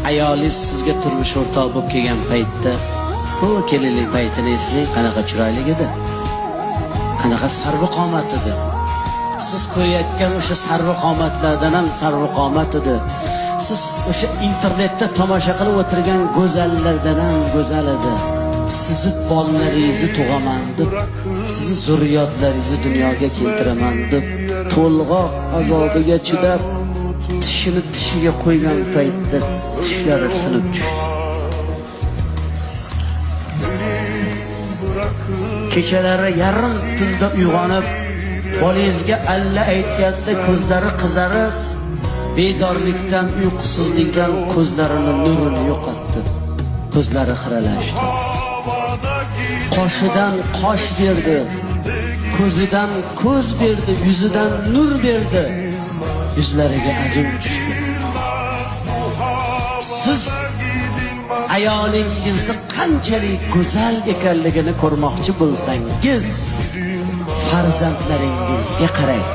ayolingiz sizga turmush o'rtoq bo'lib kelgan paytda, bu kelinlik paytini eslang, qanaqa chiroyli edi, qanaqa sarvqomat edi. Siz ko'rayotgan o'sha sarvqomatlardan ham sarvqomat edi. Siz o'sha internetda tomosha qilib o'tirgan go'zallardan ham go'zal edi. Sizni bolalaringizni tug'aman deb, sizni zurriyotlaringizni dunyoga keltiraman deb, to'lg'oq azobiga chidab, tishini tishiga qo'ygan paytda tishlari sinib tushdi. Kechalari yarim tunda uyg'onib, bolangizga alla aytganda ko'zlari qizarib, bedorlikdan, uyqusizlikdan ko'zlarining nurini yo'qotdi. Ko'zlari xiralashdi. Qoshidan qosh berdi, ko'zidan ko'z berdi, yuzidan nur berdi, yuzlariga ajin tushdi. Siz ayolingizni qanchalik go'zal ekanligini ko'rmoqchi bo'lsangiz, farzandlaringizga qarang.